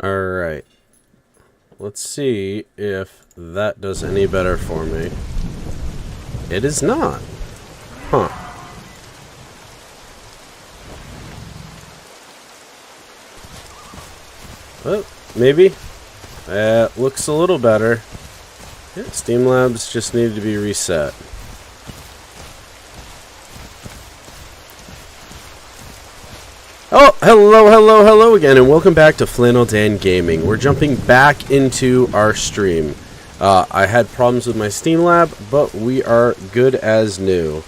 Alright. Let's see if that does any better for me. It is not. Huh. Well, maybe. Looks a little better. Yeah, Streamlabs just needed to be reset. Oh, hello again, and welcome back to Flannel Dan Gaming. We're jumping back into our stream. I had problems with my Streamlab, but we are good as new.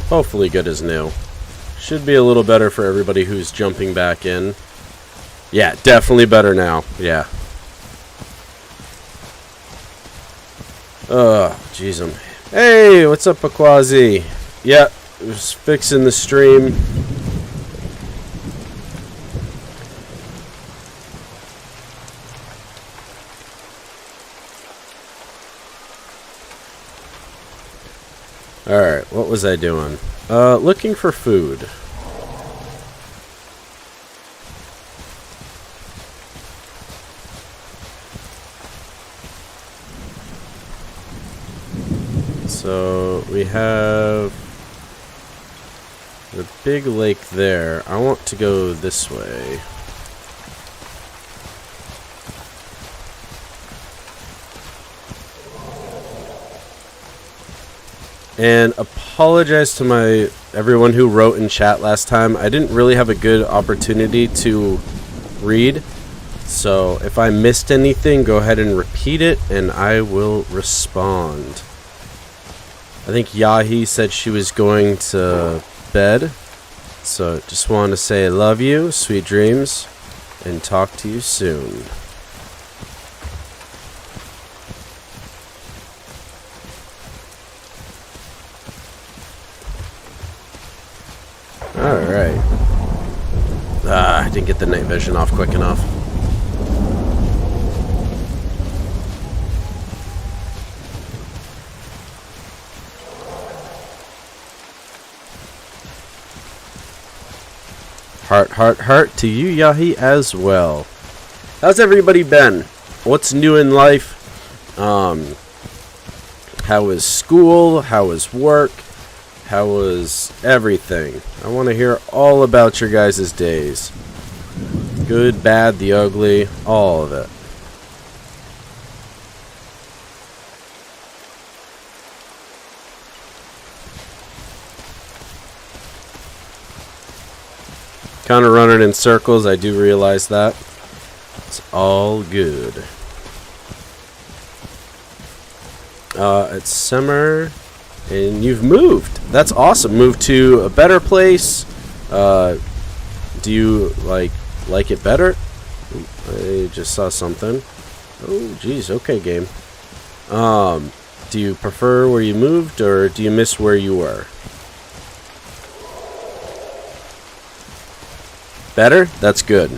Hopefully good as new. Should be a little better for everybody who's jumping back in. Yeah, definitely better now. Yeah. Jeez. Hey, what's up, Aquazi? Yeah, just fixing the stream. Alright, what was I doing? Looking for food. So, we have the big lake there. I want to go this way. And apologize to everyone who wrote in chat last time. I didn't really have a good opportunity to read. So if I missed anything, go ahead and repeat it and I will respond. I think Yahi said she was going to bed. So just want to say I love you, sweet dreams, and talk to you soon. Alright. I didn't get the night vision off quick enough. Heart to you, Yahi, as well. How's everybody been? What's new in life? How was school? How was work? How was everything? I want to hear all about your guys' days. Good, bad, the ugly, all of it. Kind of running in circles, I do realize that. It's all good. It's summer. And you've moved. That's awesome. Moved to a better place. Do you like it better? I just saw something. Oh, geez. Okay, game. Do you prefer where you moved, or do you miss where you were? Better? That's good.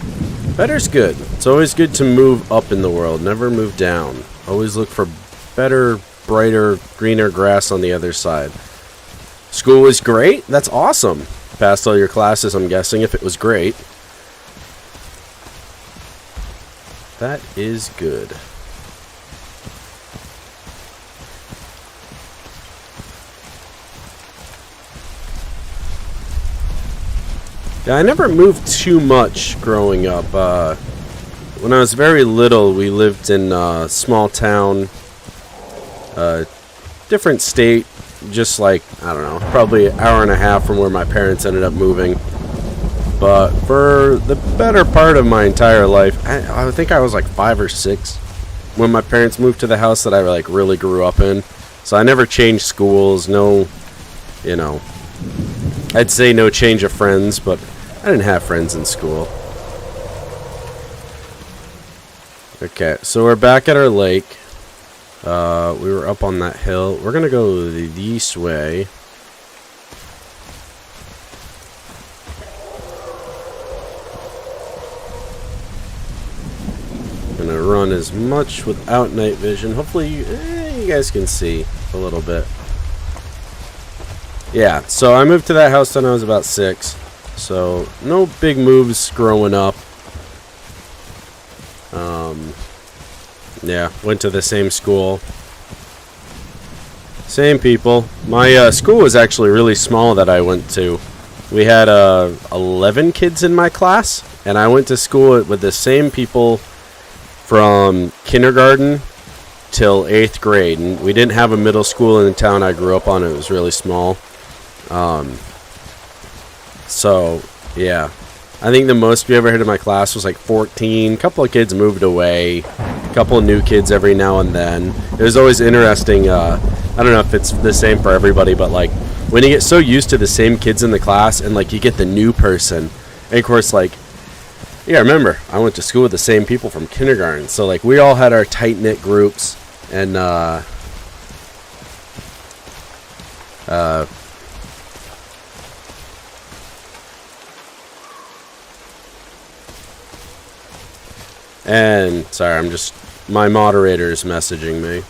Better's good. It's always good to move up in the world. Never move down. Always look for better, brighter, greener grass on the other side. School was great? That's awesome. Passed all your classes, I'm guessing, if it was great. That is good. Yeah, I never moved too much growing up. When I was very little, we lived in a small town. Different state, just like, I don't know, probably an hour and a half from where my parents ended up moving. But for the better part of my entire life, I think I was like 5 or 6 when my parents moved to the house that I like really grew up in. So I never changed schools, no, you know, I'd say no change of friends, but I didn't have friends in school. Okay, so we're back at our lake. We were up on that hill. We're gonna go this way. Gonna run as much without night vision. Hopefully you guys can see a little bit. Yeah, so I moved to that house when I was about 6. So no big moves growing up. Yeah, went to the same school. Same people. My school was actually really small that I went to. We had 11 kids in my class, and I went to school with the same people from kindergarten till 8th grade. And we didn't have a middle school in the town I grew up on. It was really small. So, yeah. I think the most we ever had in my class was like 14. A couple of kids moved away. A couple of new kids every now and then. It was always interesting. I don't know if it's the same for everybody, but like when you get so used to the same kids in the class and like you get the new person. And of course, like, yeah, remember, I went to school with the same people from kindergarten. So like we all had our tight-knit groups and and sorry, my moderator's messaging me.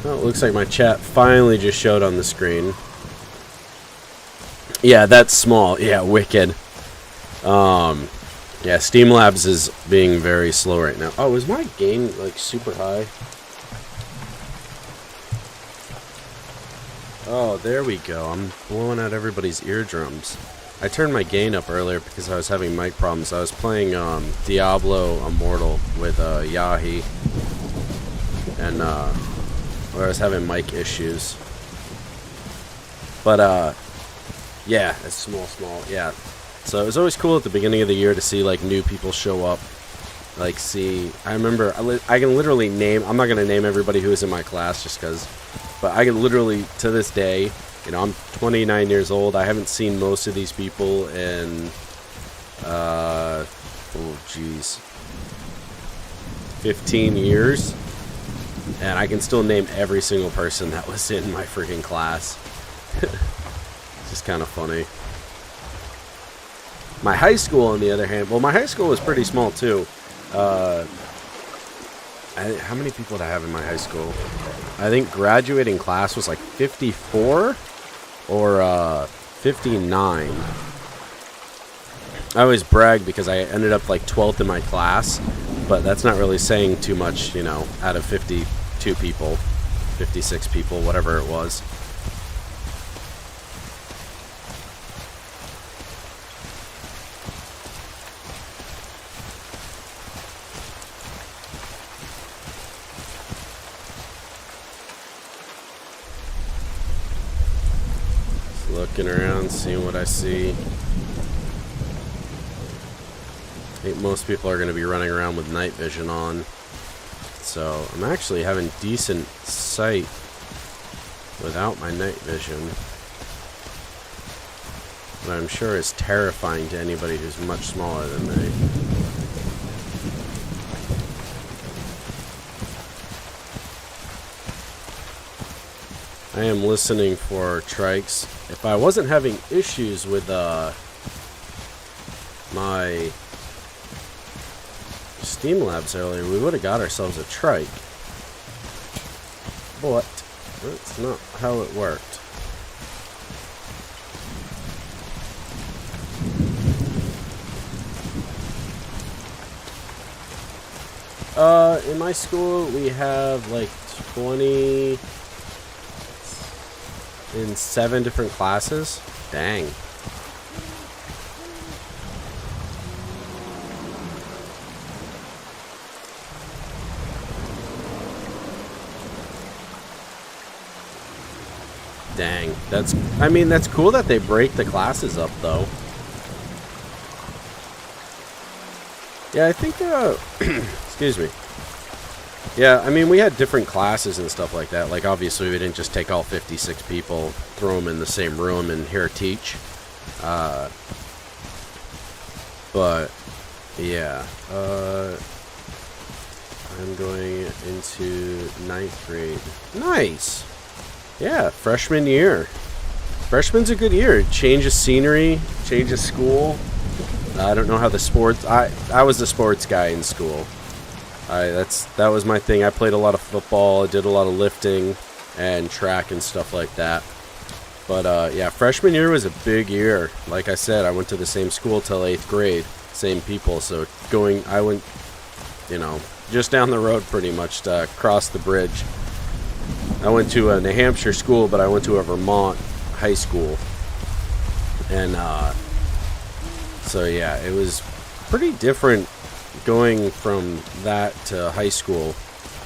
Oh, it looks like my chat finally just showed on the screen. Yeah, that's small. Yeah, wicked. Yeah, Streamlabs is being very slow right now. Oh, is my gain like super high? Oh, there we go. I'm blowing out everybody's eardrums. I turned my gain up earlier because I was having mic problems. I was playing Diablo Immortal with Yahi, and where I was having mic issues. But yeah, it's small. Yeah, so it was always cool at the beginning of the year to see like new people show up. Like, I remember I can literally name. I'm not gonna name everybody who was in my class just because, but I can literally to this day. You know, I'm 29 years old. I haven't seen most of these people in, 15 years. And I can still name every single person that was in my freaking class. It's just kind of funny. My high school, on the other hand, well, my high school was pretty small, too. How many people did I have in my high school? I think graduating class was like 54 or 59. I always brag because I ended up like 12th in my class, but that's not really saying too much, you know, out of 52 people, 56 people, whatever it was. Looking around, seeing what I see. I think most people are going to be running around with night vision on. So I'm actually having decent sight without my night vision. But I'm sure is terrifying to anybody who's much smaller than me. I am listening for trikes. If I wasn't having issues with my Streamlabs earlier, we would have got ourselves a trike. But that's not how it worked. In my school, we have like 20 in 7 different classes. Dang. Dang. I mean, that's cool that they break the classes up, though. Yeah, I think, excuse me. Yeah, I mean, we had different classes and stuff like that. Like, obviously, we didn't just take all 56 people, throw them in the same room, and here teach. But, yeah. I'm going into ninth grade. Nice. Yeah, freshman year. Freshman's a good year. Change of scenery, change of school. I don't know how the sports. I was the sports guy in school. That was my thing. I played a lot of football. I did a lot of lifting and track and stuff like that. But yeah, freshman year was a big year. Like I said, I went to the same school till 8th grade. Same people. So I went, just down the road pretty much to cross the bridge. I went to a New Hampshire school, but I went to a Vermont high school. And so yeah, it was pretty different going from that to high school.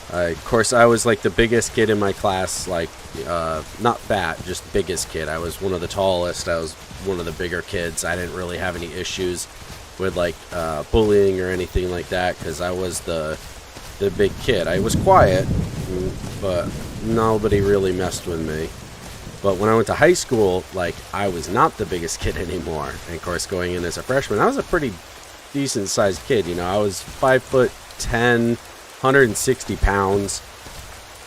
Of course, I was like the biggest kid in my class, like not fat, just biggest kid. I was one of the tallest. I was one of the bigger kids. I didn't really have any issues with like bullying or anything like that because I was the big kid. I was quiet, but nobody really messed with me. But when I went to high school, like I was not the biggest kid anymore. And of course, going in as a freshman, I was a pretty decent sized kid. I was 5'10", 160 pounds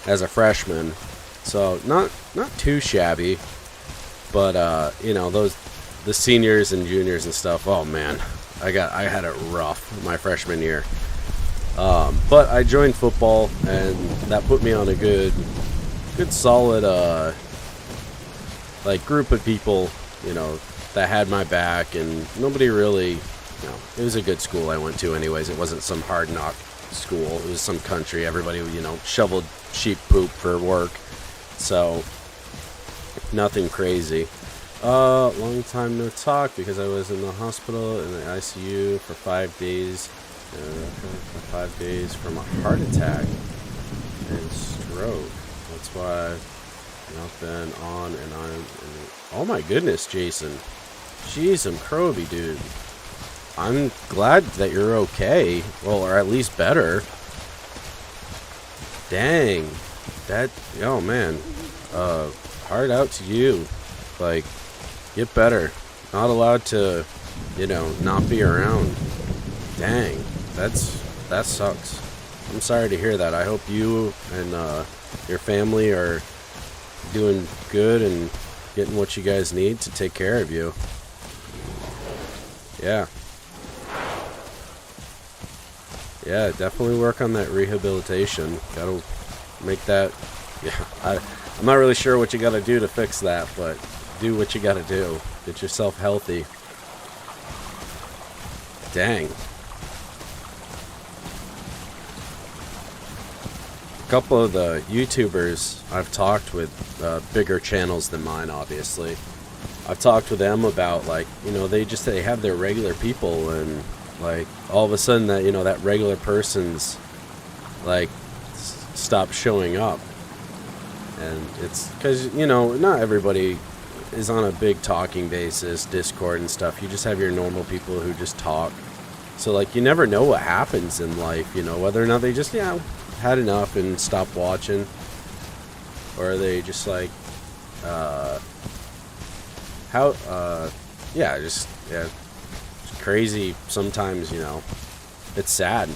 as a freshman, so not too shabby. But the seniors and juniors and stuff, oh man, I had it rough my freshman year. But I joined football, and that put me on a good solid like group of people that had my back, and nobody really, it was a good school I went to anyways. It wasn't some hard knock school. It was some country. Everybody, shoveled sheep poop for work. So, nothing crazy. Long time no talk because I was in the hospital in the ICU for 5 days. For 5 days from a heart attack and stroke. That's why I've been on and on. Oh my goodness, Jason. Jeez, I'm Kroby, dude. I'm glad that you're okay. Well, or at least better. Dang. Oh man. Hard out to you. Like, get better. Not allowed to, not be around. Dang. That sucks. I'm sorry to hear that. I hope you and your family are doing good and getting what you guys need to take care of you. Yeah. Yeah, definitely work on that rehabilitation. Gotta make that... Yeah, I'm not really sure what you gotta do to fix that, but do what you gotta do. Get yourself healthy. Dang. A couple of the YouTubers I've talked with, bigger channels than mine, obviously. I've talked with them about, like, they have their regular people, and like all of a sudden that that regular person's like stopped showing up, and it's because not everybody is on a big talking basis, Discord and stuff. You just have your normal people who just talk, so like you never know what happens in life, whether or not they just had enough and stopped watching, or they just like crazy sometimes. It's sad.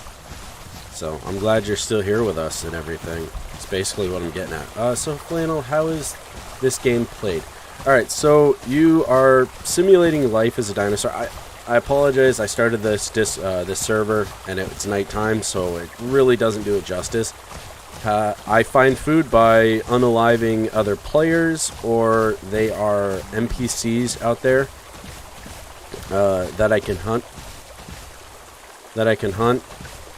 So I'm glad you're still here with us and everything. It's basically what I'm getting at. So Flannel, how is this game played? Alright, so you are simulating life as a dinosaur. I apologize, I started this server and it's nighttime, so it really doesn't do it justice. I find food by unaliving other players, or they are NPCs out there that I can hunt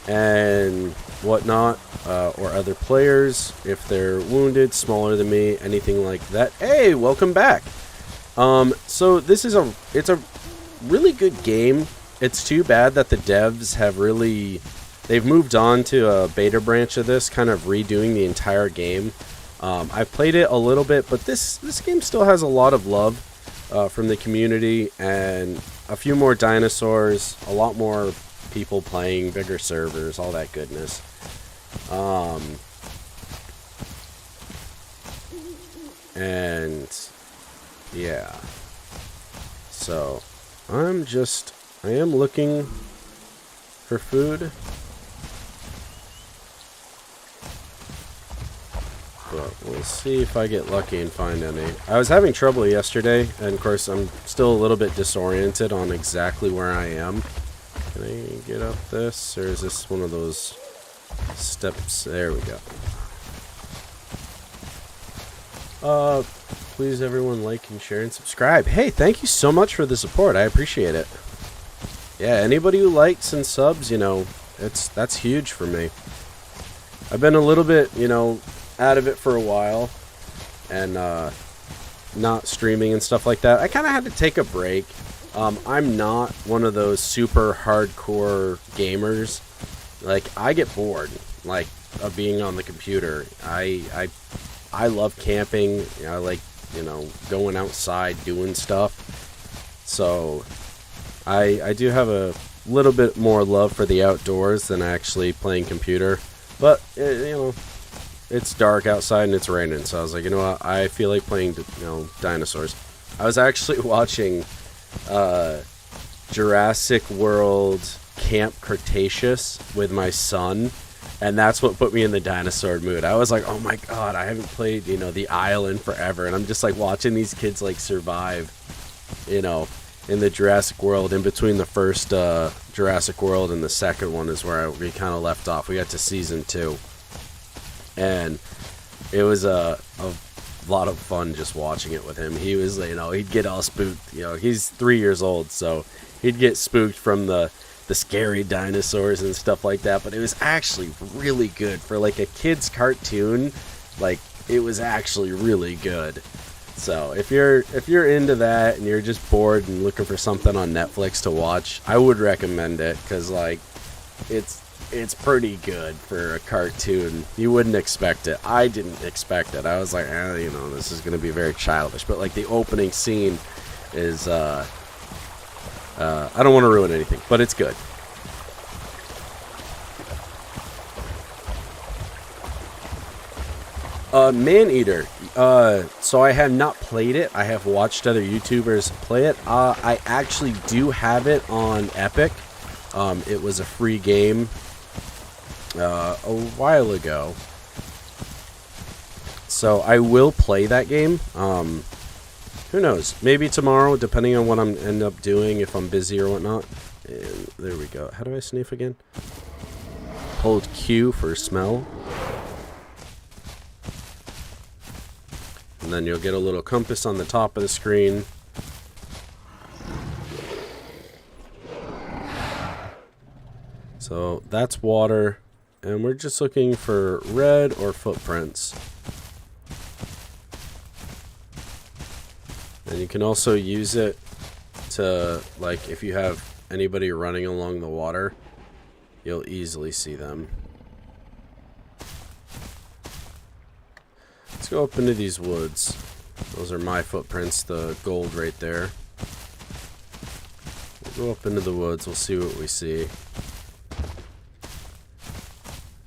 and whatnot, or other players if they're wounded, smaller than me, anything like that. Hey, welcome back. So this is it's a really good game. It's too bad that the devs have they've moved on to a beta branch of this, kind of redoing the entire game. I've played it a little bit, but this game still has a lot of love from the community, and a few more dinosaurs, a lot more people playing, bigger servers, all that goodness. And yeah, so I am looking for food. but we'll see if I get lucky and find any. I was having trouble yesterday, and of course I'm still a little bit disoriented on exactly where I am. Can I get up this, or is this one of those steps? There we go. Please everyone like and share and subscribe. Hey, thank you so much for the support. I appreciate it. Yeah, anybody who likes and subs, you know, that's huge for me. I've been a little bit, you know, out of it for a while, and not streaming and stuff like that. I kind of had to take a break. I'm not one of those super hardcore gamers. Like, I get bored, like, of being on the computer. I love camping. I like, you know, going outside, doing stuff. So, I do have a little bit more love for the outdoors than actually playing computer. But, you know, it's dark outside and it's raining. So I was like, you know what? I feel like playing, you know, dinosaurs. I was actually watching Jurassic World Camp Cretaceous with my son. And that's what put me in the dinosaur mood. I was like, oh my god, I haven't played, you know, the island forever. And I'm just like watching these kids like survive, you know, in the Jurassic World. In between the first Jurassic World and the second one is where we kind of left off. We got to season 2. And it was a lot of fun just watching it with him. He was, you know, he'd get all spooked. You know, he's 3 years old, so he'd get spooked from the scary dinosaurs and stuff like that. But it was actually really good for like a kid's cartoon. Like, it was actually really good. So if you're into that and you're just bored and looking for something on Netflix to watch, I would recommend it, because like it's pretty good for a cartoon. You wouldn't expect it. I didn't expect it. I was like, you know, this is going to be very childish. But like the opening scene is I don't want to ruin anything, but it's good. Maneater. So I have not played it. I have watched other YouTubers play it. I actually do have it on Epic. It was a free game a while ago. So I will play that game. Who knows? Maybe tomorrow, depending on what I'm end up doing, if I'm busy or whatnot. And there we go. How do I sniff again? Hold Q for smell. And then you'll get a little compass on the top of the screen. So that's water. And we're just looking for red or footprints. And you can also use it to, like, if you have anybody running along the water, you'll easily see them. Let's go up into these woods. Those are my footprints, the gold right there. We'll go up into the woods, we'll see what we see.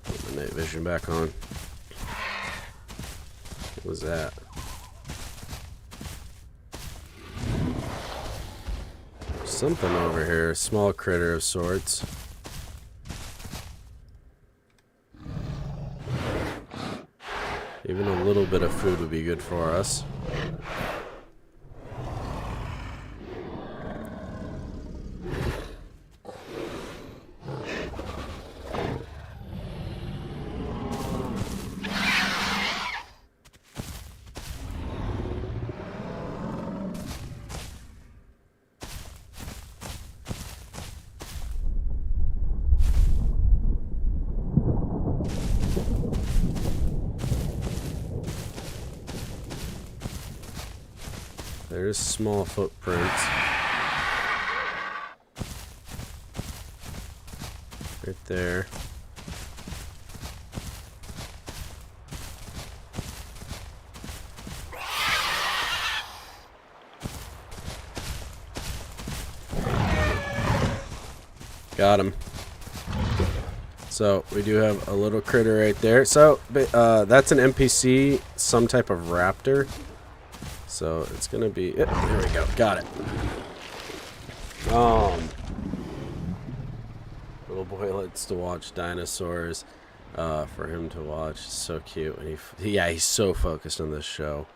Put my night vision back on. What was that? Something over here, a small critter of sorts. Even a little bit of food would be good for us. There's small footprints. Right there. Got him. So we do have a little critter right there. So that's an NPC, some type of raptor. So it's gonna be. There we go. Got it. Little boy likes to watch dinosaurs. for him to watch. It's so cute. And he's so focused on this show.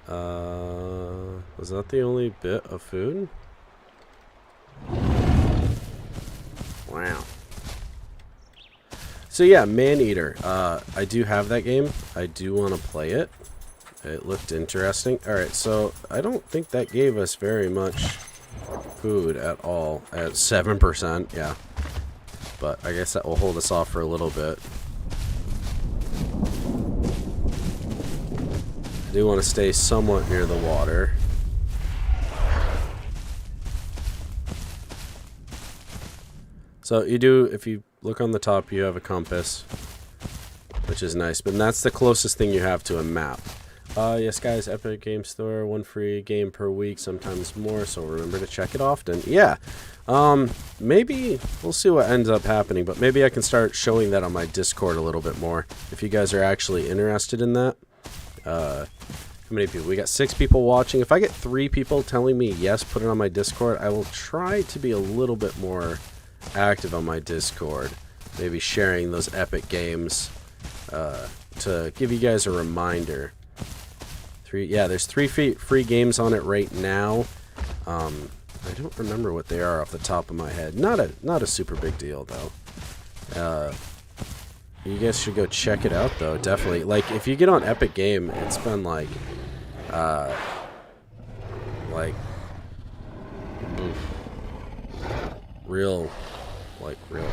Was that the only bit of food? Wow. So yeah, Maneater. I do have that game. I do want to play it. It looked interesting. Alright, so I don't think that gave us very much food at all. At 7%, yeah. But I guess that will hold us off for a little bit. I do want to stay somewhat near the water. So you do, if you look on the top, you have a compass, which is nice. But that's the closest thing you have to a map. Yes, guys, Epic Game Store, 1 free game per week, sometimes more, so remember to check it often. Yeah, maybe we'll see what ends up happening, but maybe I can start showing that on my Discord a little bit more, if you guys are actually interested in that. How many people? We got 6 people watching. If I get 3 people telling me, yes, put it on my Discord, I will try to be a little bit more active on my Discord. Maybe sharing those epic games to give you guys a reminder. There's 3 free games on it right now. I don't remember what they are off the top of my head. Not a super big deal though. You guys should go check it out though. Definitely. Like if you get on Epic Game, it's been like real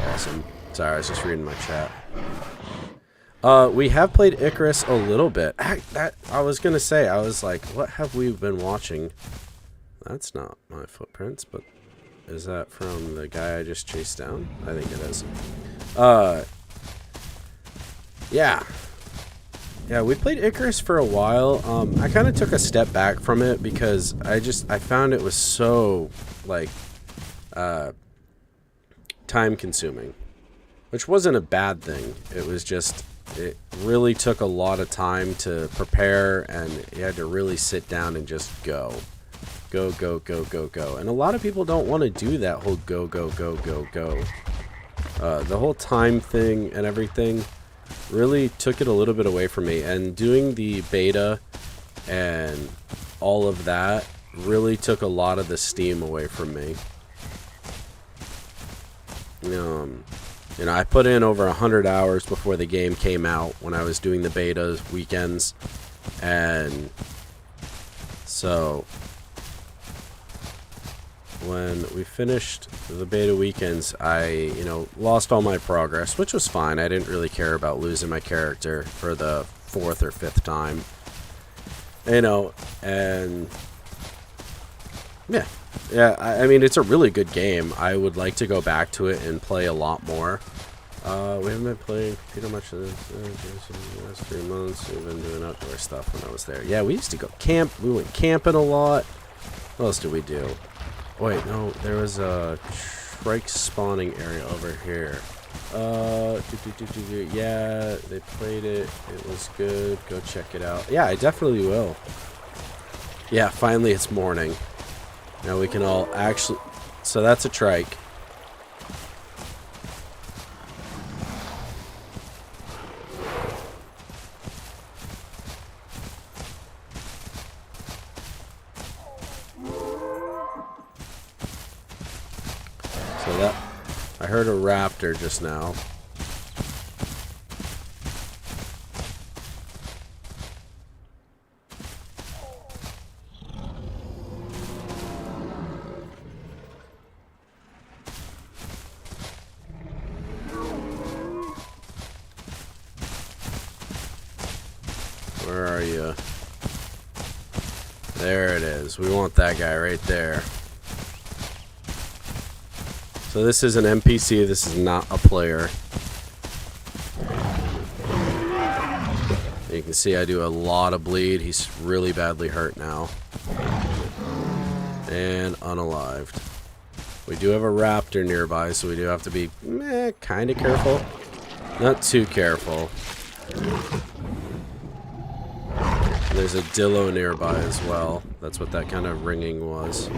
awesome. Sorry, I was just reading my chat. We have played Icarus a little bit. I was gonna say, I was like, what have we been watching? That's not my footprints, but is that from the guy I just chased down? I think it is. Yeah, we played Icarus for a while. I kind of took a step back from it because I found it was so like time consuming, which wasn't a bad thing. It was just, it really took a lot of time to prepare, and you had to really sit down and just go. And a lot of people don't want to do that whole go. The whole time thing and everything really took it a little bit away from me, and doing the beta and all of that really took a lot of the steam away from me. You know, I put in over 100 hours before the game came out when I was doing the beta weekends, and so when we finished the beta weekends, I, lost all my progress, which was fine. I didn't really care about losing my character for the 4th or 5th time, and yeah, I mean, it's a really good game. I would like to go back to it and play a lot more. We haven't been playing computer much of this the last 3 months. We've been doing outdoor stuff when I was there. Yeah, we used to go camp. We went camping a lot. What else did we do? Wait, no, there was a trike spawning area over here. Yeah, they played it. It was good. Go check it out. Yeah, I definitely will. Yeah, finally it's morning. Now we can all actually... So that's a trike. So that... I heard a raptor just now. Where are you? There it is. We want that guy right there. So this is an NPC. This is not a player. You can see I do a lot of bleed. He's really badly hurt now. And unalived. We do have a raptor nearby, so we do have to be kind of careful. Not too careful. There's a dillo nearby as well. That's what that kind of ringing was.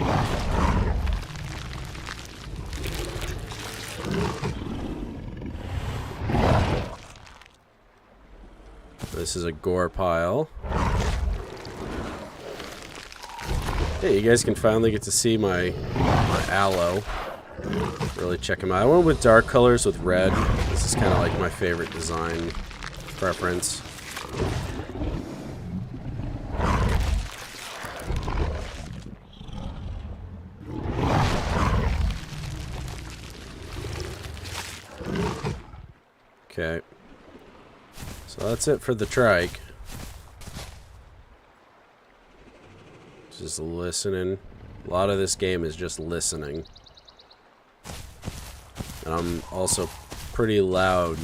This is a gore pile. Hey, you guys can finally get to see my aloe. Really check them out. I went with dark colors with red. This is kind of like my favorite design preference. Okay. So that's it for the trike. Just listening. A lot of this game is just listening. And I'm also pretty loud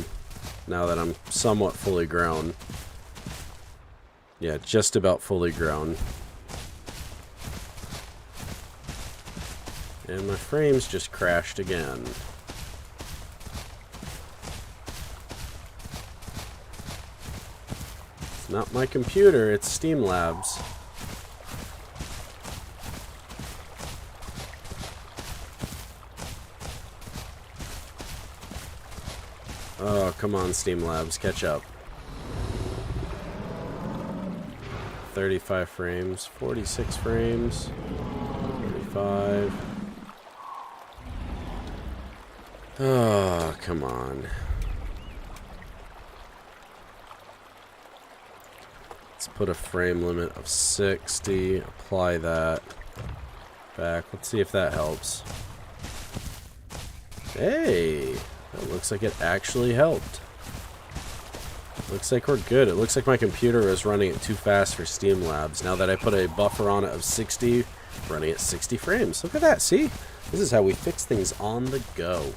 now that I'm somewhat fully grown. Yeah, just about fully grown. And my frames just crashed again. It's not my computer, it's Steam Labs. Oh, come on, Steam Labs, catch up. 35 frames, 46 frames, 35. Oh, come on. Let's put a frame limit of 60, apply that back. Let's see if that helps. Hey! It looks like it actually helped. Looks like we're good. It looks like my computer is running it too fast for Steam Labs. Now that I put a buffer on it of 60, running at 60 frames. Look at that, see? This is how we fix things on the go.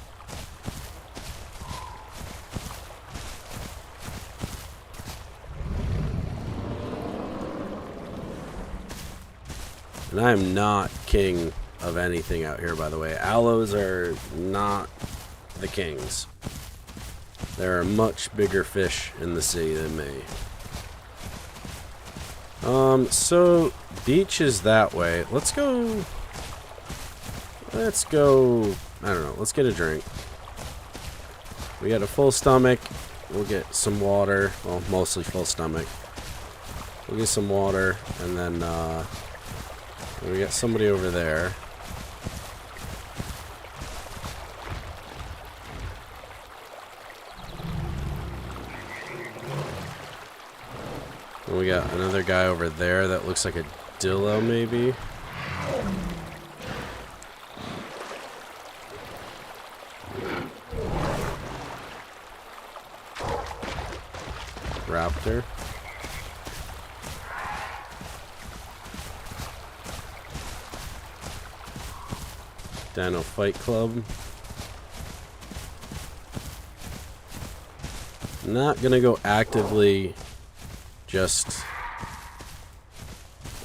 And I am not king of anything out here, by the way. Aloes are not the kings. There are much bigger fish in the sea than me. So beach is that way. Let's go, I don't know, let's get a drink. We got a full stomach. We'll get some water. Well, mostly full stomach. We'll get some water, and then we got somebody over there. And we got another guy over there that looks like a dillo, maybe. Raptor. DINO Fight Club. Not gonna go actively just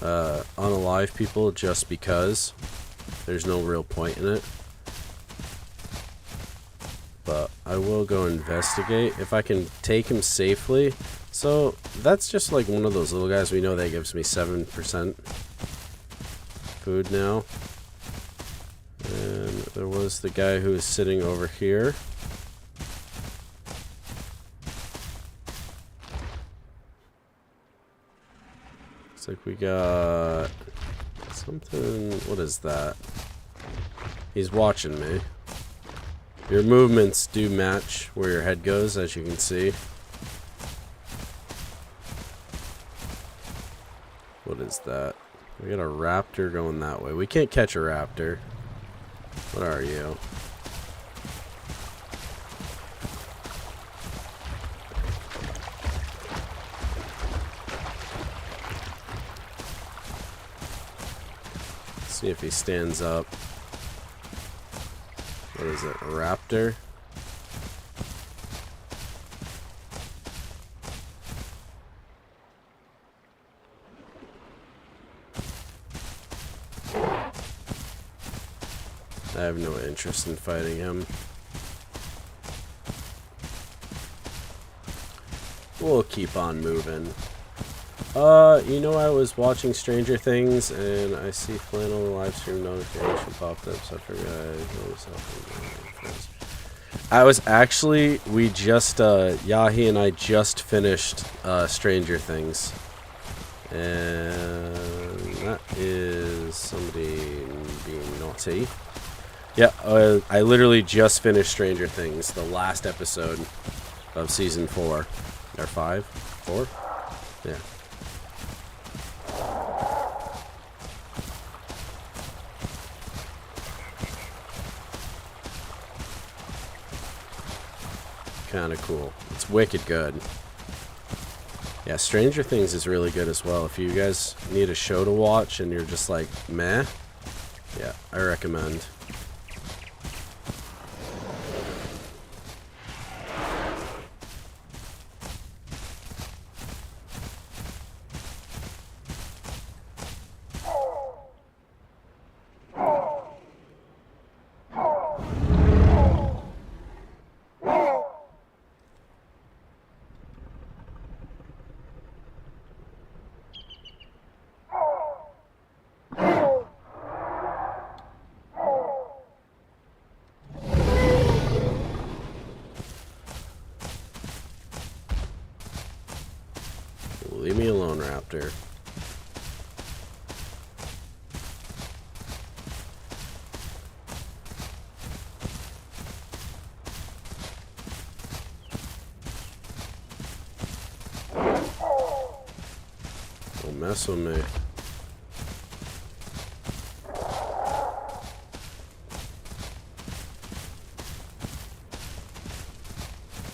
unalive people just because. There's no real point in it. But I will go investigate if I can take him safely. So that's just like one of those little guys. We know that gives me 7% food now. And there was the guy who was sitting over here. Looks like we got something. What is that? He's watching me. Your movements do match where your head goes, as you can see. What is that? We got a raptor going that way. We can't catch a raptor. What are you? See if he stands up. What is it? A raptor? I have no interest in fighting him. We'll keep on moving. You know, I was watching Stranger Things and I see flannel live stream notification popped up, so I figured I'd notice something. I was actually, we just, Yahi and I just finished Stranger Things. And that is somebody being naughty. Yeah, I literally just finished Stranger Things, the last episode of season 4. Or 5? 4? Yeah. Kind of cool. It's wicked good. Yeah, Stranger Things is really good as well. If you guys need a show to watch and you're just like, meh, yeah, I recommend. Leave me alone, Raptor. Don't mess with me.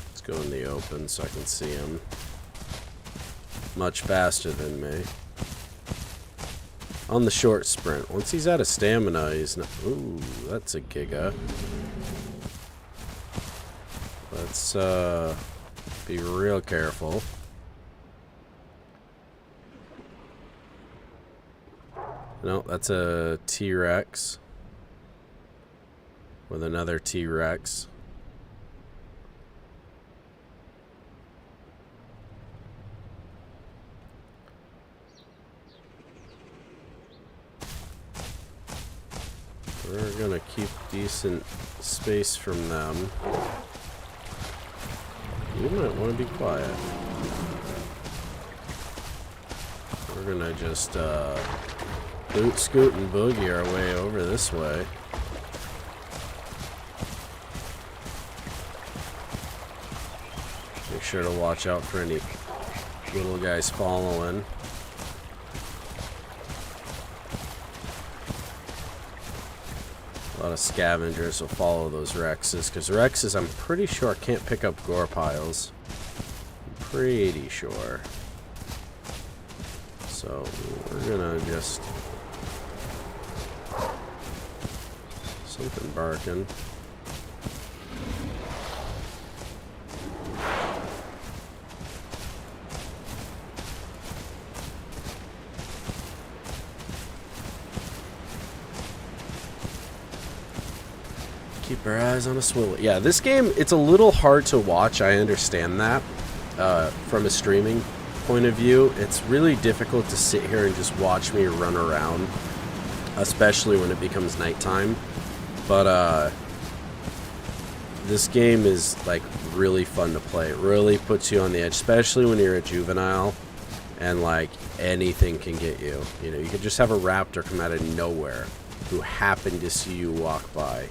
Let's go in the open so I can see him. Much faster than me. On the short sprint. Once he's out of stamina, he's not... Ooh, that's a giga. Let's, be real careful. No, that's a T-Rex. With another T-Rex. We're gonna keep decent space from them. You might want to be quiet. We're gonna just boot, scoot, and boogie our way over this way. Make sure to watch out for any little guys following. A lot of scavengers will follow those Rexes, because Rexes, I'm pretty sure, can't pick up gore piles. I'm pretty sure. So, we're gonna just... Something barking. Keep our eyes on a swivel. Yeah, this game, it's a little hard to watch. I understand that. From a streaming point of view, it's really difficult to sit here and just watch me run around, especially when it becomes nighttime. But this game is like really fun to play. It really puts you on the edge, especially when you're a juvenile and like anything can get you. You know, you could just have a raptor come out of nowhere who happened to see you walk by.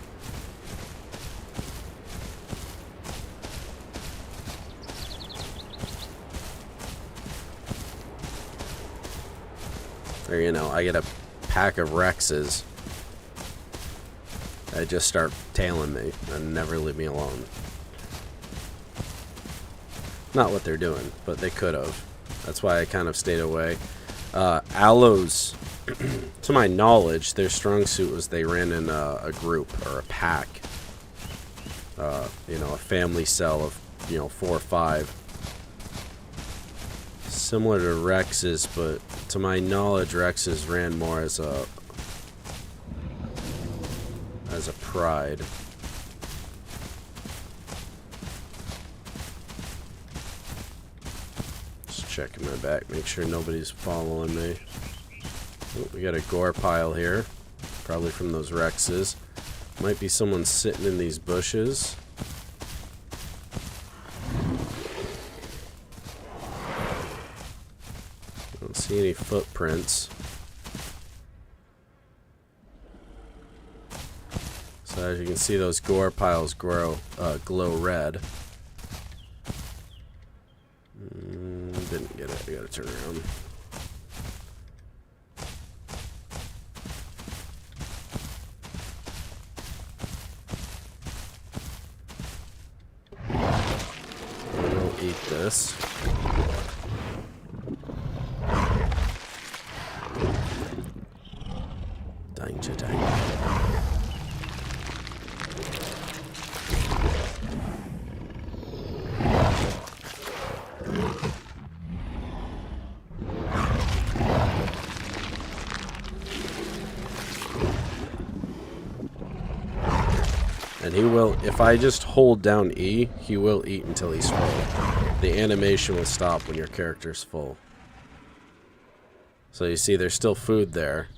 Or, you know, I get a pack of Rexes that just start tailing me and never leave me alone. Not what they're doing, but they could have. That's why I kind of stayed away. Aloes, to my knowledge, their strong suit was they ran in a group or a pack. You know, a family cell of, you know, 4 or 5. Similar to Rex's, but to my knowledge, Rex's ran more as a pride. Just checking my back, make sure nobody's following me. Oh, we got a gore pile here, probably from those Rexes. Might be someone sitting in these bushes. see any footprints. So as you can see, those gore piles glow red. Didn't get it. I gotta turn around. We'll eat this. Danger, danger. And he will, if I just hold down E, he will eat until he's full. The animation will stop when your character's full. So you see there's still food there,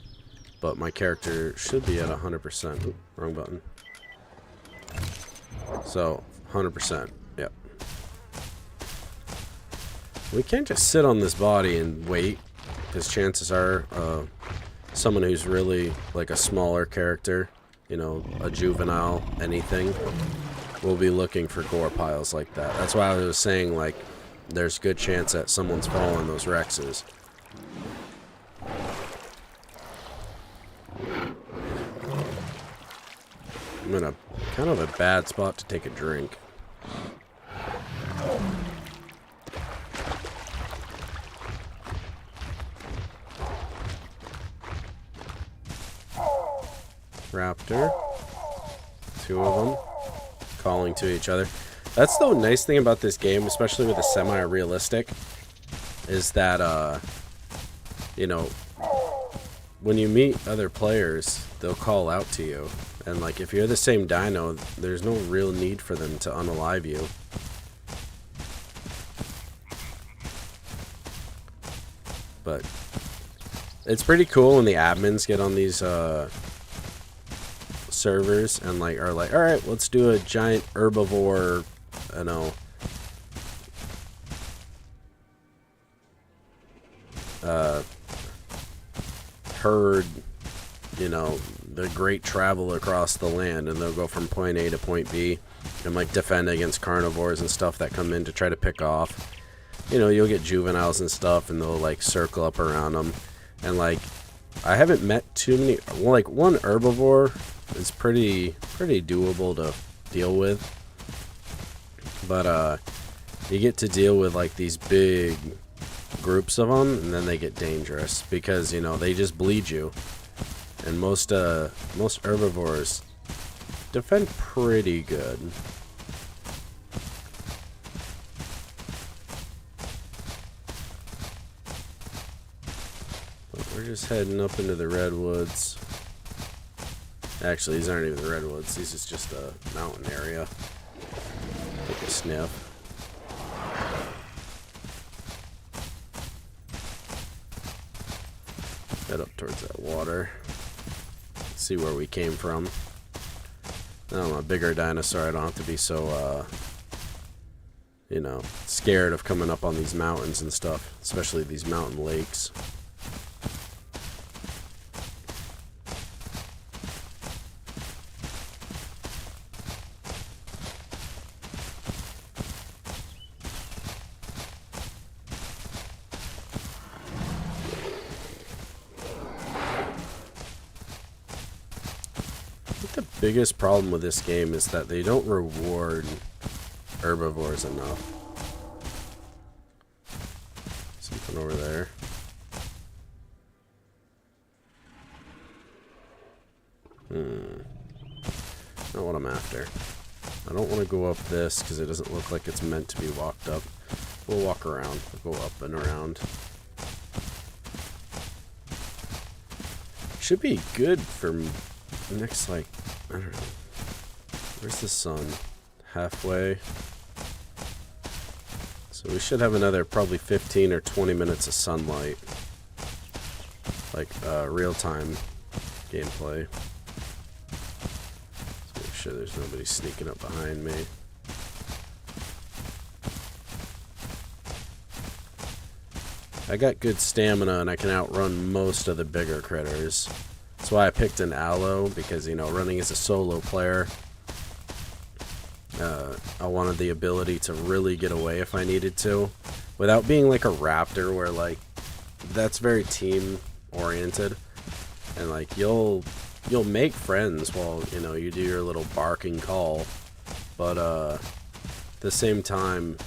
but my character should be at 100%. Oop, wrong button. So, 100%, yep. We can't just sit on this body and wait, because chances are someone who's really like a smaller character, you know, a juvenile, anything, will be looking for gore piles like that. That's why I was saying, like, there's good chance that someone's following those Rexes. I'm in a kind of a bad spot to take a drink. Raptor. 2 of them. Calling to each other. That's the nice thing about this game, especially with the semi-realistic, is that, you know, when you meet other players, they'll call out to you. And, like, if you're the same dino, there's no real need for them to unalive you. But it's pretty cool when the admins get on these, servers and like are like, all right, let's do a giant herbivore, you know, herd, you know, the great travel across the land, and they'll go from point A to point B and like defend against carnivores and stuff that come in to try to pick off. You know, you'll get juveniles and stuff, and they'll like circle up around them, and like I haven't met too many. Well, like one herbivore is pretty doable to deal with, but you get to deal with like these big groups of them, and then they get dangerous because, you know, they just bleed you, and most herbivores defend pretty good. But we're just heading up into the redwoods. Actually, these aren't even the redwoods. These is just a mountain area. Take a sniff. Head up towards that water. See where we came from. Now I'm a bigger dinosaur. I don't have to be so, you know, scared of coming up on these mountains and stuff. Especially these mountain lakes. The biggest problem with this game is that they don't reward herbivores enough. Something over there. Not what I'm after. I don't want to go up this because it doesn't look like it's meant to be walked up. We'll walk around. We'll go up and around. Should be good for next, like, I don't know. Where's the sun? Halfway. So we should have another probably 15 or 20 minutes of sunlight. Like, real-time gameplay. Let's make sure there's nobody sneaking up behind me. I got good stamina and I can outrun most of the bigger critters. That's why I picked an aloe, because, you know, running as a solo player, I wanted the ability to really get away if I needed to, without being like a raptor where, like, that's very team oriented, and like you'll make friends while, you know, you do your little barking call, but at the same time,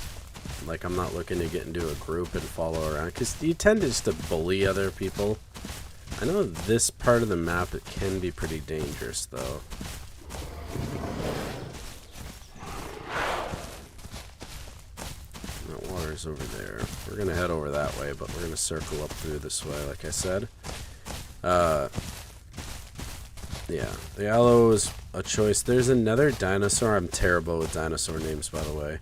like, I'm not looking to get into a group and follow around, because you tend to just to bully other people. I know this part of the map, it can be pretty dangerous though. That water's over there. We're gonna head over that way, but we're gonna circle up through this way, like I said. Yeah, the aloe is a choice. There's another dinosaur. I'm terrible with dinosaur names, by the way,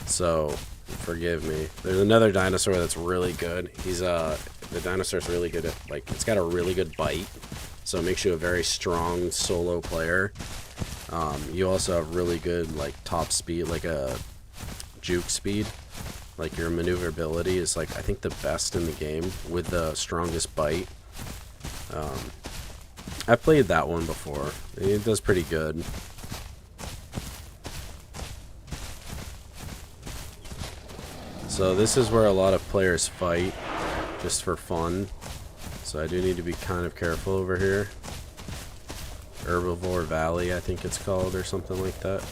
so forgive me. There's another dinosaur that's really good. The dinosaur's really good at, like, it's got a really good bite, so it makes you a very strong solo player. You also have really good, like, top speed, like a juke speed. Like, your maneuverability is, like, I think the best in the game with the strongest bite. I've played that one before. It does pretty good. So this is where a lot of players fight, just for fun. So I do need to be kind of careful over here. Herbivore Valley, I think it's called, or something like that.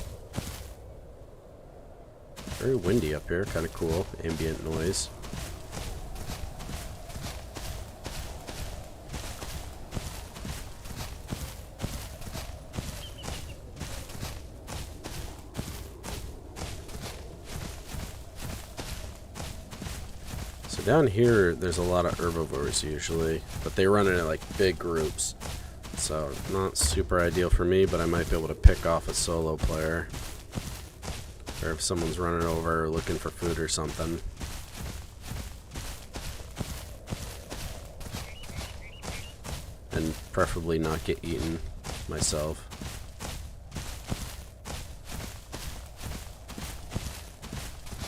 Very windy up here, kind of cool. Ambient noise. So down here, there's a lot of herbivores usually, but they run in like big groups. So not super ideal for me, but I might be able to pick off a solo player. Or if someone's running over or looking for food or something. And preferably not get eaten myself.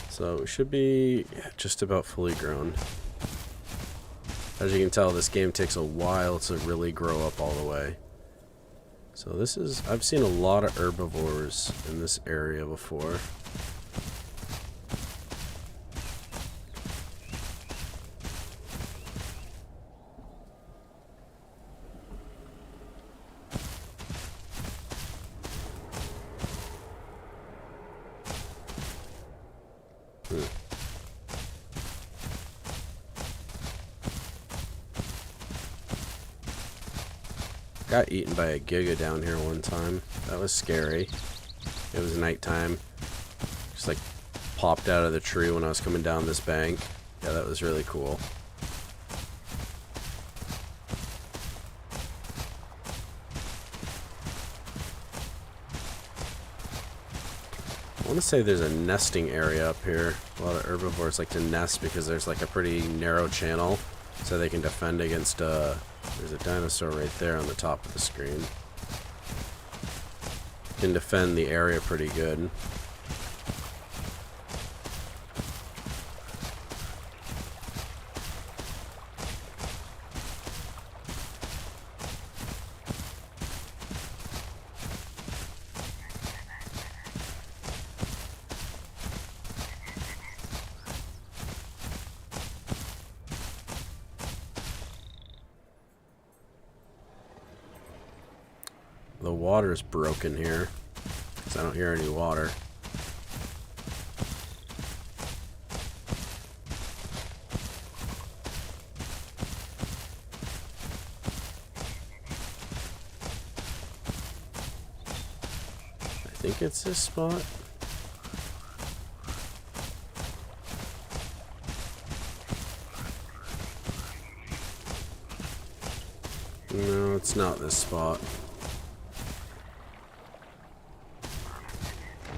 So it should be just about fully grown. As you can tell, this game takes a while to really grow up all the way. So this is, I've seen a lot of herbivores in this area before. Got eaten by a giga down here one time. That was scary. It was nighttime. Just like popped out of the tree when I was coming down this bank. Yeah, that was really cool. I want to say there's a nesting area up here. A lot of herbivores like to nest because there's like a pretty narrow channel, so they can defend against there's a dinosaur right there on the top of the screen. Can defend the area pretty good. The water's broken here, because I don't hear any water. I think it's this spot. No, it's not this spot.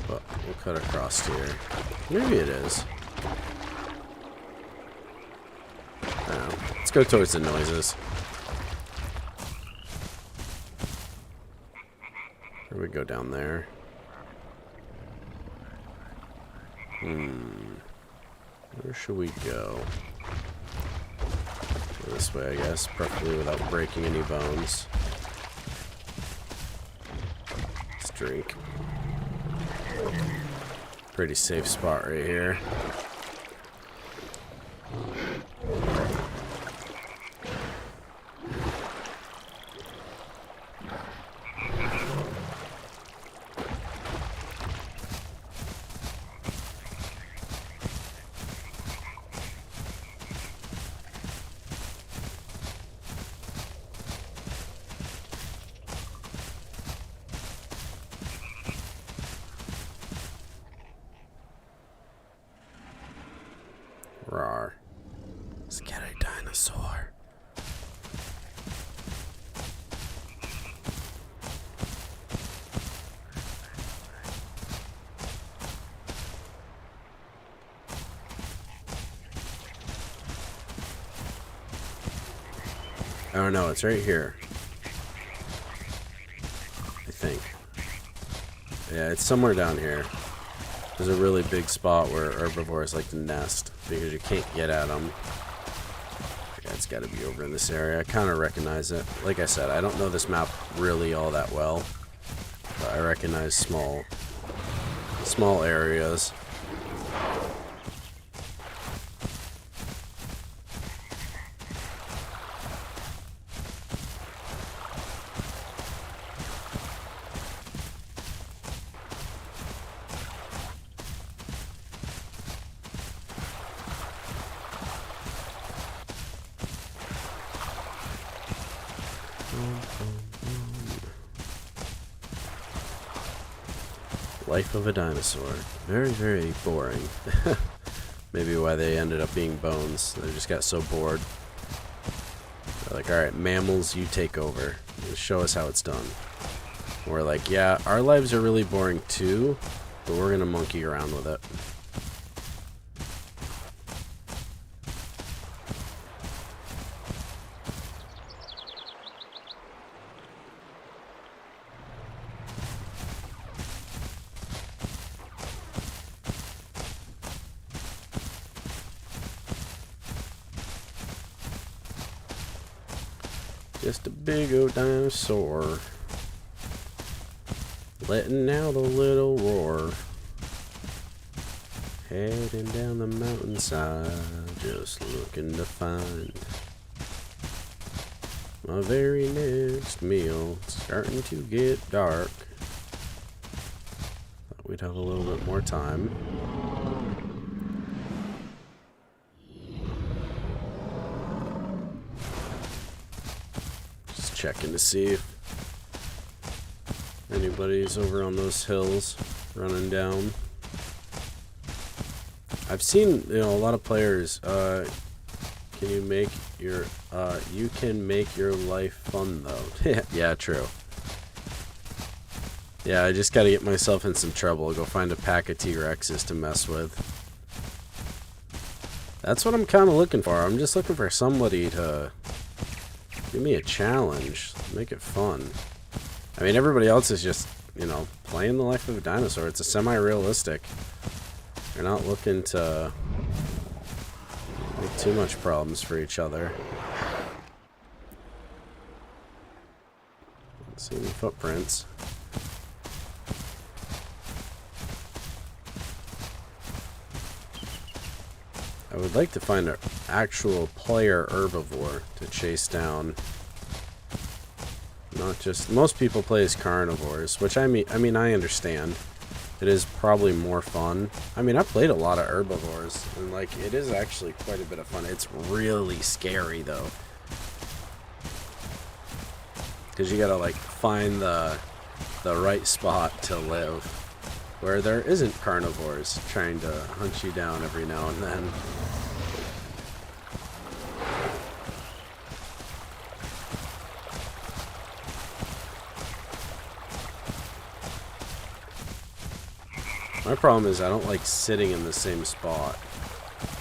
But we'll cut across here. Maybe it is. I don't know. Let's go towards the noises. Here we go down there. Where should we go? This way, I guess, preferably without breaking any bones. Let's drink. Pretty safe spot right here. Rawr. Let's get a dinosaur. I don't know, it's right here. I think. Yeah, it's somewhere down here. There's a really big spot where herbivores like to nest because you can't get at them. Yeah, it's got to be over in this area. I kind of recognize it. Like I said, I don't know this map really all that well, but I recognize small areas. Life of a dinosaur. Very, very boring. Maybe why they ended up being bones. They just got so bored. They're like, alright, mammals, you take over. Show us how it's done. We're like, yeah, our lives are really boring too, but we're gonna monkey around with it. Just a big old dinosaur, letting out a little roar, heading down the mountainside, just looking to find my very next meal. It's starting to get dark. Thought we'd have a little bit more time. Checking to see if anybody's over on those hills running down. I've seen, a lot of players, can you make your, you can make your life fun though. Yeah, true. Yeah, I just gotta get myself in some trouble. I'll go find a pack of T-Rexes to mess with. That's what I'm kind of looking for. I'm just looking for somebody to give me a challenge, make it fun. I mean, everybody else is just, playing the life of a dinosaur. It's a semi-realistic. You're not looking to make too much problems for each other. Don't see any footprints. I would like to find an actual player herbivore to chase down. Not just, most people play as carnivores, which I mean I understand. It is probably more fun. I mean, I played a lot of herbivores, and it is actually quite a bit of fun. It's really scary though, because you gotta find the right spot to live, where there isn't carnivores trying to hunt you down every now and then. My problem is I don't like sitting in the same spot.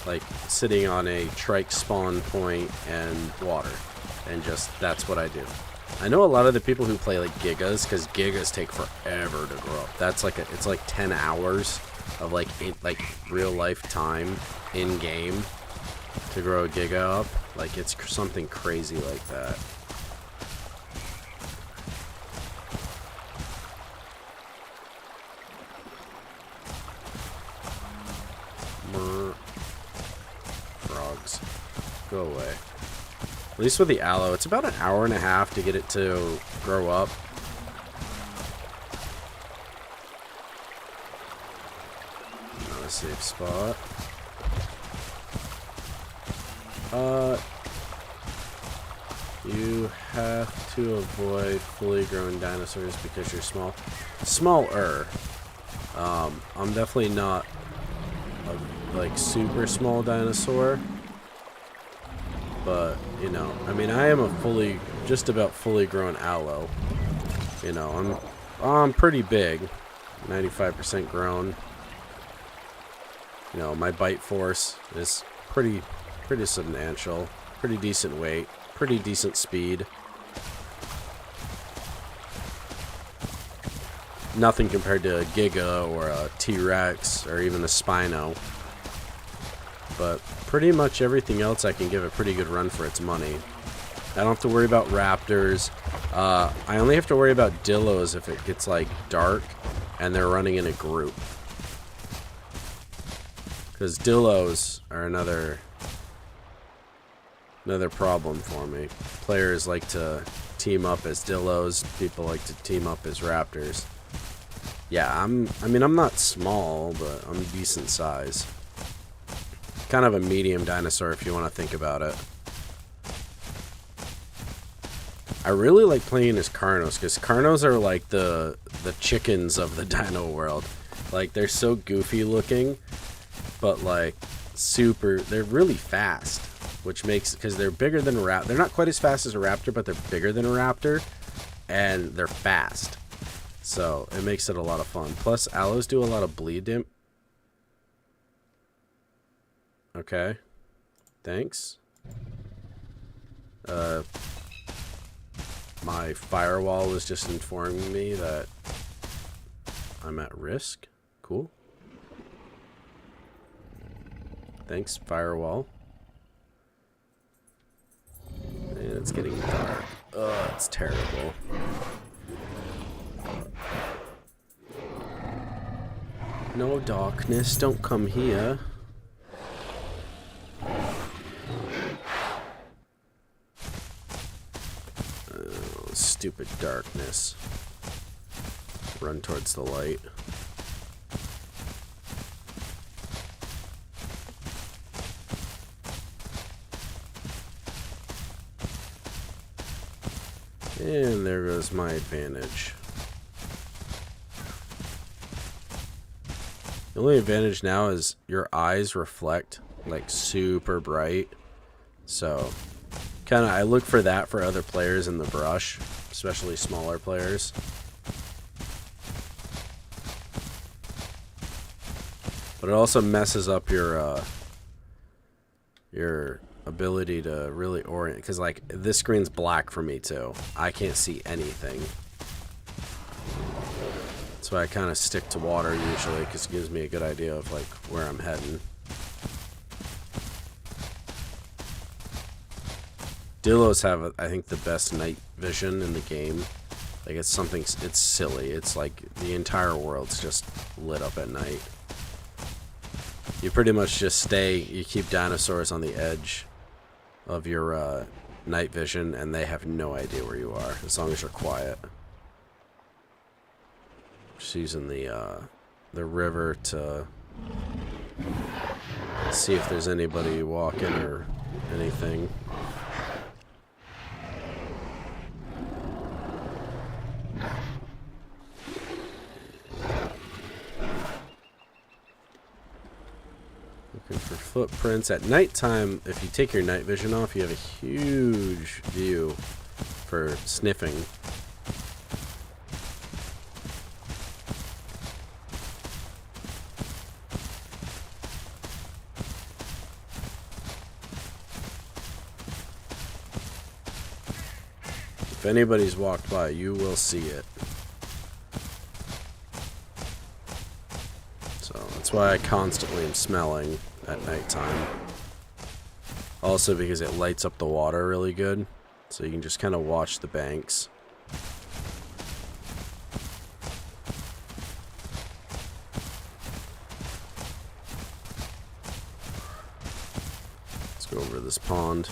Like sitting on a trike spawn point and water. And just, that's what I do. I know a lot of the people who play gigas, because gigas take forever to grow up. That's it's 10 hours of real life time in game to grow a giga up. Like, it's something crazy like that. Frogs. Go away. At least with the aloe, it's about an hour and a half to get it to grow up. Not a safe spot. You have to avoid fully grown dinosaurs because you're small. Smaller. I'm definitely not a, like, super small dinosaur. But, you know, I mean, I am a just about fully grown aloe. You know, I'm pretty big. 95% grown. You know, my bite force is pretty substantial. Pretty decent weight. Pretty decent speed. Nothing compared to a Giga or a T-Rex or even a Spino. But pretty much everything else I can give a pretty good run for its money. I don't have to worry about raptors. I only have to worry about dillos if it gets like dark and they're running in a group. Because dillos are another problem for me. Players like to team up as dillos. People like to team up as raptors. Yeah, I mean, I'm not small, but I'm decent size. Kind of a medium dinosaur if you want to think about it. I really like playing as Carnos, because Carnos are like the chickens of the dino world. Like, they're so goofy looking, but like they're really fast, which makes, because they're bigger than a raptor. They're not quite as fast as a raptor, but they're bigger than a raptor, and they're fast. So it makes it a lot of fun. Plus, aloes do a lot of bleed damage. Okay. Thanks. My firewall was just informing me that I'm at risk. Cool. Thanks, firewall. And it's getting dark. Oh, it's terrible. No darkness, don't come here. Stupid darkness. Run towards the light. And there goes my advantage. The only advantage now is your eyes reflect like super bright. So kind of, I look for that for other players in the brush, especially smaller players. But it also messes up your ability to really orient, because like this screen's black for me too. I can't see anything. That's why I kind of stick to water usually, because it gives me a good idea of like where I'm heading. Dillos have, I think, the best night vision in the game. Like, it's something, it's silly. It's like the entire world's just lit up at night. You pretty much just you keep dinosaurs on the edge of your night vision, and they have no idea where you are, as long as you're quiet. Just using the river to see if there's anybody walking or anything. Looking for footprints. At nighttime, if you take your night vision off, you have a huge view for sniffing. If anybody's walked by, you will see it. So that's why I constantly am smelling at nighttime. Also because it lights up the water really good, so you can just kind of watch the banks. Let's go over this pond.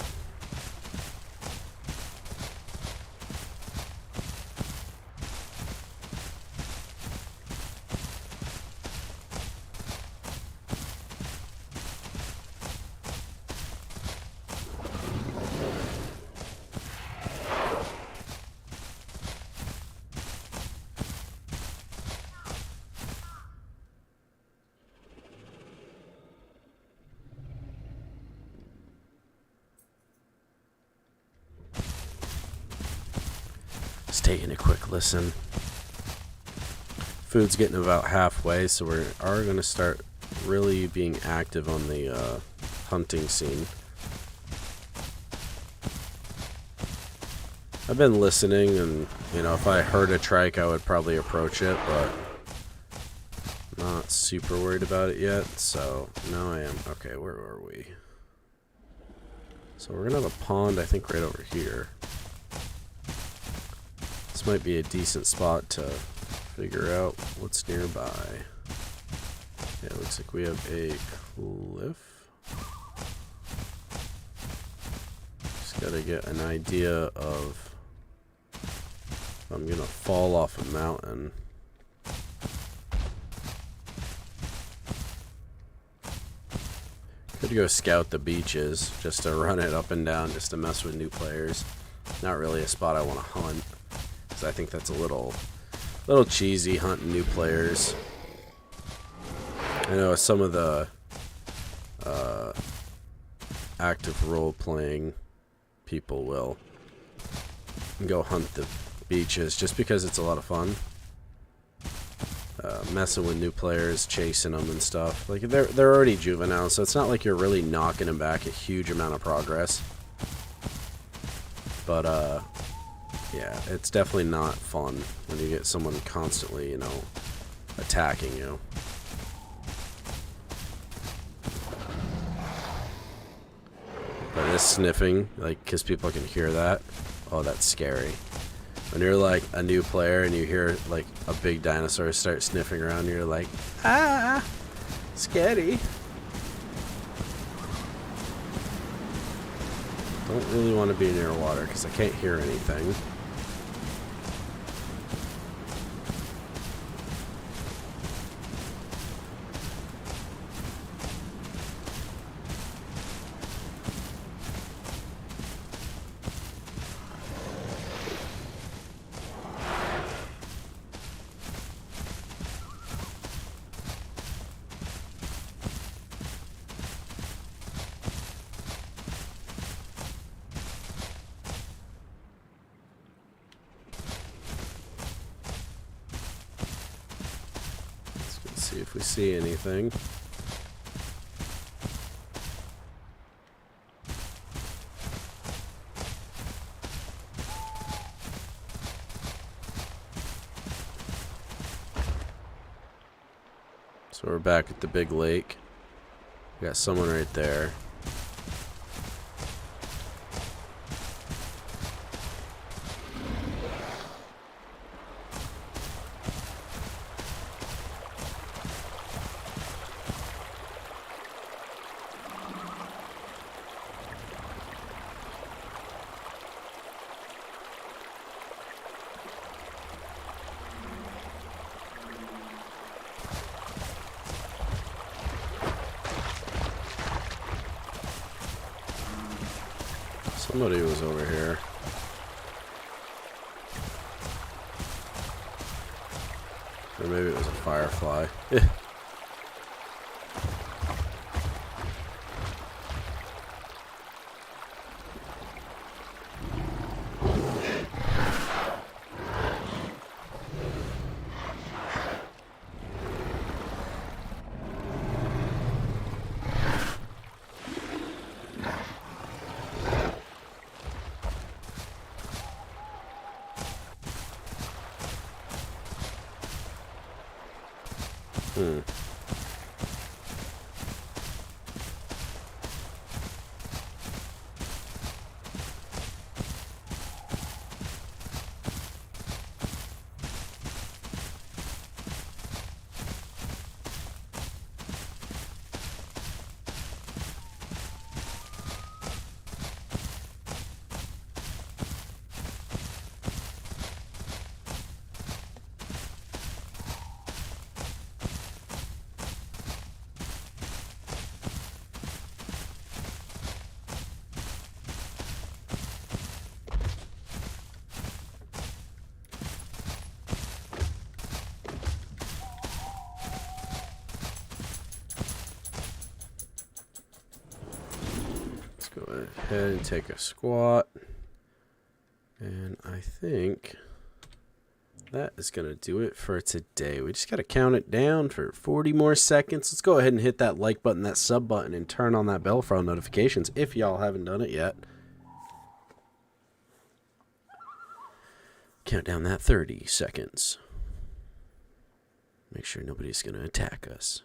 Just taking a quick listen. Food's getting about halfway, so we are going to start really being active on the hunting scene. I've been listening, and you know, if I heard a trike, I would probably approach it, but I'm not super worried about it yet. So now I am. Okay, where are we? So we're gonna have a pond, I think, right over here. This might be a decent spot to figure out what's nearby. Yeah, it looks like we have a cliff. Just gotta get an idea of if I'm gonna fall off a mountain. Could go scout the beaches just to run it up and down, just to mess with new players. Not really a spot I want to hunt, because I think that's a little cheesy, hunting new players. I know some of the active role-playing people will go hunt the beaches just because it's a lot of fun. Messing with new players, chasing them and stuff. Like, they're already juvenile, so it's not like you're really knocking them back a huge amount of progress. But yeah, it's definitely not fun when you get someone constantly, you know, attacking you. But it is sniffing, like, because people can hear that. Oh, that's scary. When you're like a new player and you hear like a big dinosaur start sniffing around, you're like, ah, scary. Don't really want to be near water because I can't hear anything. See if we see anything. So we're back at the big lake. We got someone right there. Somebody was over here. Or maybe it was a firefly. go ahead and take a squat. And I think that is going to do it for today. We just got to count it down for 40 more seconds. Let's go ahead and hit that like button, that sub button, and turn on that bell for all notifications if y'all haven't done it yet. Count down that 30 seconds. Make sure nobody's going to attack us.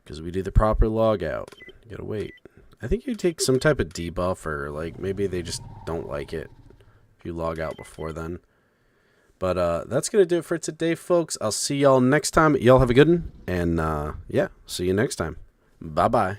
Because we do the proper log out. You got to wait. I think you take some type of debuff, or like maybe they just don't like it if you log out before then. But that's going to do it for today, folks. I'll see y'all next time. Y'all have a good one. And yeah, see you next time. Bye-bye.